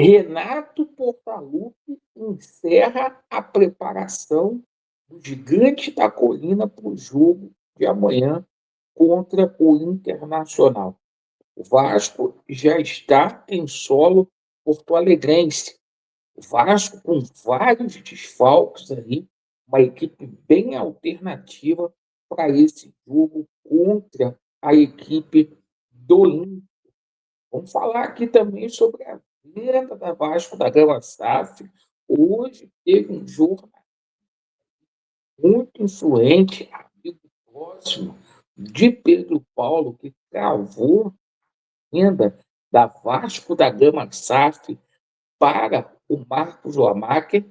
Renato Portaluppi encerra a preparação do Gigante da Colina para o jogo de amanhã contra o Internacional. O Vasco já está em solo porto-alegrense. O Vasco com vários desfalques aí, uma equipe bem alternativa para esse jogo contra a equipe do Inter. Vamos falar aqui também sobre a venda da Vasco da Gama SAF. Hoje teve um jogo muito influente, amigo próximo de Pedro Paulo, que cravou a venda da Vasco da Gama SAF para o Marcos Lamacker.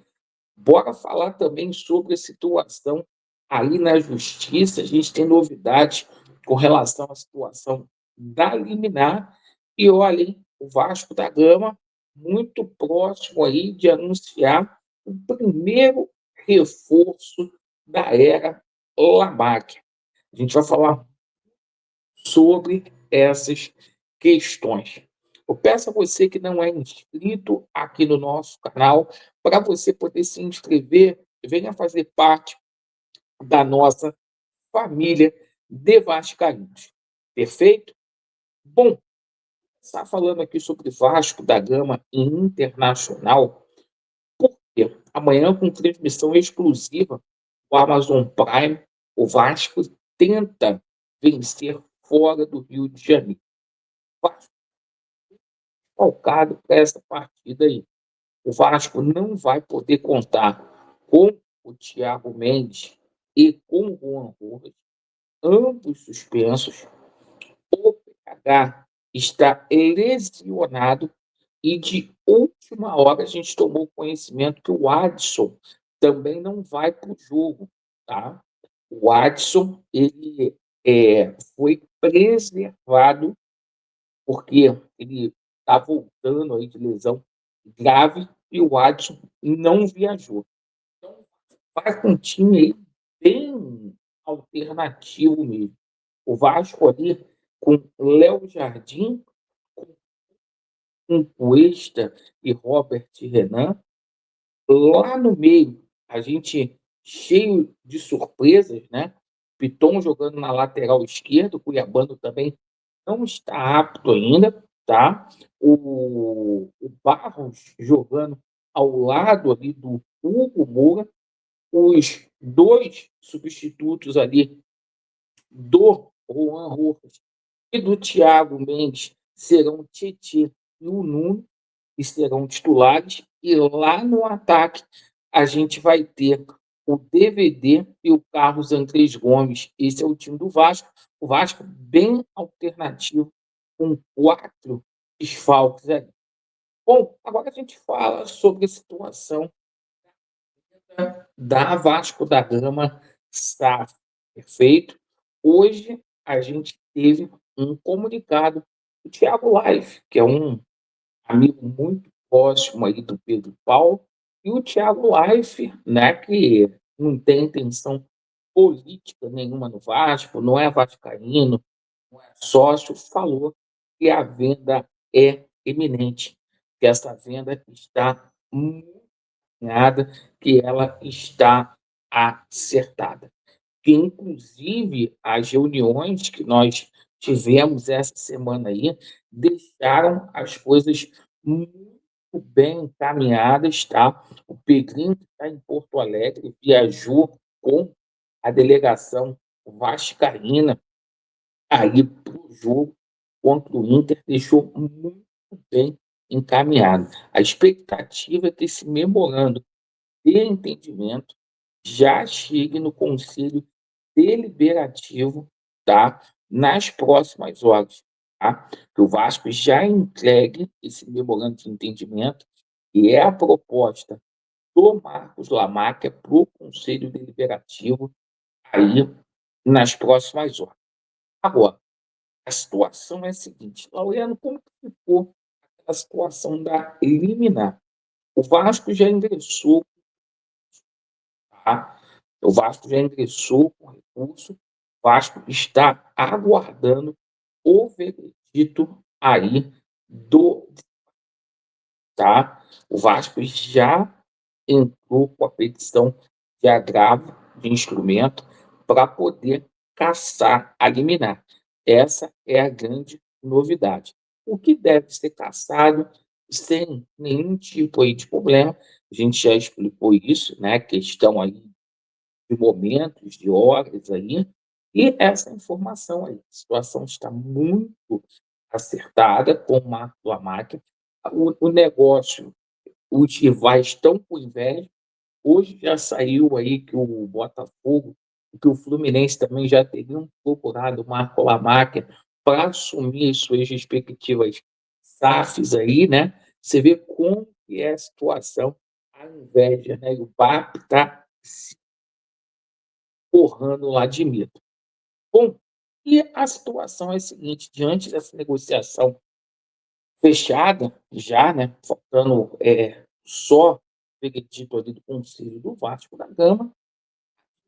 Bora falar também sobre a situação aí na justiça. A gente tem novidades com relação à situação da liminar. E olhem, o Vasco da Gama muito próximo aí de anunciar o primeiro reforço da era Lamacker. A gente vai falar sobre essas questões. Eu peço a você que não é inscrito aqui no nosso canal, para você poder se inscrever, venha fazer parte da nossa família de vascaínos. Perfeito? Bom, está falando aqui sobre Vasco da Gama Internacional, porque amanhã, com transmissão exclusiva do Amazon Prime, o Vasco tenta vencer fora do Rio de Janeiro. O Vasco focado para essa partida aí. O Vasco não vai poder contar com o Thiago Mendes e com o Juan Rubens, ambos suspensos. O PH está lesionado e de última hora a gente tomou conhecimento que o Adson também não vai para o jogo, tá? O Adson ele foi preservado porque ele está voltando aí de lesão grave e o Adson não viajou. Então, vai com um time aí bem alternativo mesmo. O Vasco ali com Léo Jardim, com Cuesta e Robert Renan. Lá no meio, a gente cheio de surpresas, né? Piton jogando na lateral esquerda, o Cuiabano também não está apto ainda, tá? O Barros jogando ao lado ali do Hugo Moura, os dois substitutos ali do Juan Rojas e do Thiago Mendes serão o Tietê e o Nuno, que serão titulares, e lá no ataque a gente vai ter o DVD e o Carlos Andrés Gomes. Esse é o time do Vasco. O Vasco bem alternativo, com 4 desfalques ali. Bom, agora a gente fala sobre a situação da Vasco da Gama SAF, perfeito? Hoje a gente teve um comunicado do Thiago Life, que é um amigo muito próximo aí do Pedro Paulo, e o Thiago Life, né, que não tem intenção política nenhuma no Vasco, não é vascaíno, não é sócio, falou que a venda é iminente, que essa venda está muito alinhada, que ela está acertada. Que, inclusive, as reuniões que nós tivemos essa semana aí deixaram as coisas muito bem encaminhadas, tá? O Pedrinho, que está em Porto Alegre, viajou com a delegação vascaína aí para o jogo contra o Inter, deixou muito bem encaminhado. A expectativa é que esse memorando de entendimento já chegue no Conselho Deliberativo, tá? Nas próximas horas, tá? Que o Vasco já entregue esse memorando de entendimento, e é a proposta do Marcos Lamacker para o Conselho Deliberativo aí nas próximas horas. Agora, a situação é a seguinte, Laureano, como que ficou a situação da liminar? O Vasco já ingressou, tá? O Vasco já ingressou com recurso, o Vasco está aguardando o veredito aí do tá? O Vasco já entrou com a petição de agravo de instrumento para poder cassar a liminar. Essa é a grande novidade. O que deve ser cassado sem nenhum tipo aí de problema, a gente já explicou isso, né? Questão aí de momentos, de horas aí, e essa informação aí. A situação está muito acertada com o Marco da Máquina. O negócio, os rivais estão com inveja. Hoje já saiu aí que o Botafogo, que o Fluminense também já teriam procurado o Marco Lamáquia para assumir as suas respectivas SAFs aí, né? Você vê como que é a situação, a inveja, né? E o papo está se borrando lá de medo. Bom, e a situação é a seguinte, diante dessa negociação fechada já, né, faltando, só o veredito ali do conselho do Vasco da Gama,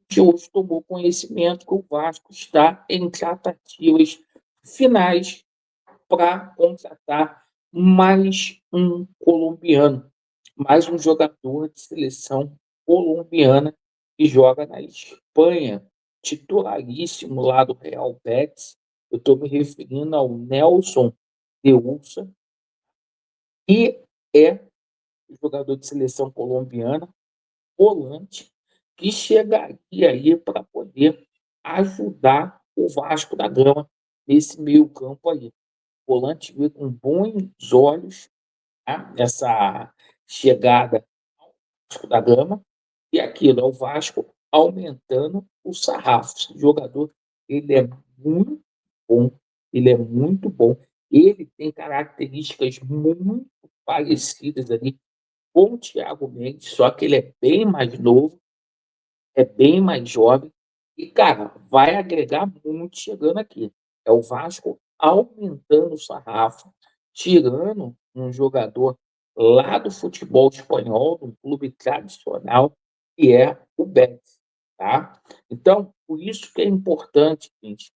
que hoje tomou conhecimento que o Vasco está em tratativas finais para contratar mais um colombiano, mais um jogador de seleção colombiana que joga na Espanha, titularíssimo lá do Real Betis. Eu estou me referindo ao Nelson de Ulsa, que é jogador de seleção colombiana, volante, que chegaria aí para poder ajudar o Vasco da Gama nesse meio campo aí. O volante vê com bons olhos, tá, essa chegada ao Vasco da Gama, e aquilo, é o Vasco aumentando o sarrafo. Esse jogador, ele é muito bom, ele é muito bom. Ele tem características muito parecidas ali com o Thiago Mendes, só que ele é bem mais novo, é bem mais jovem e, cara, vai agregar muito chegando aqui. É o Vasco aumentando o sarrafo, tirando um jogador lá do futebol espanhol, de um clube tradicional, que é o Betis, tá? Então, por isso que é importante, gente,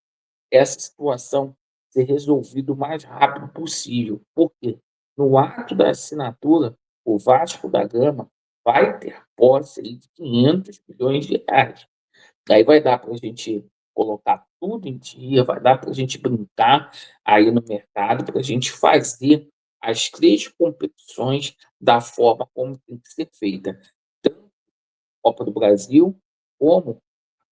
essa situação ser resolvida o mais rápido possível. Por quê? No ato da assinatura, o Vasco da Gama vai ter posse aí de 500 milhões de reais. Daí vai dar para a gente colocar tudo em dia, vai dar para a gente brincar aí no mercado, para a gente fazer as três competições da forma como tem que ser feita. Tanto a Copa do Brasil, como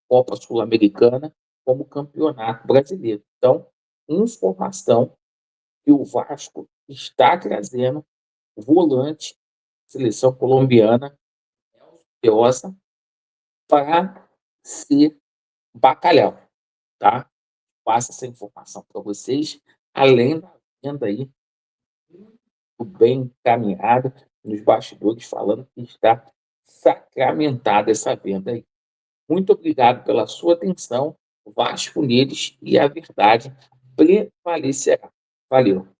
Copa Sul-Americana, como Campeonato Brasileiro. Então, informação que o Vasco está trazendo volante, seleção colombiana, Teosa, para ser bacalhau, tá? Passa essa informação para vocês, além da venda aí, muito bem encaminhada nos bastidores, falando que está sacramentada essa venda aí. Muito obrigado pela sua atenção. Vasco neles e a verdade prevalecerá. Valeu.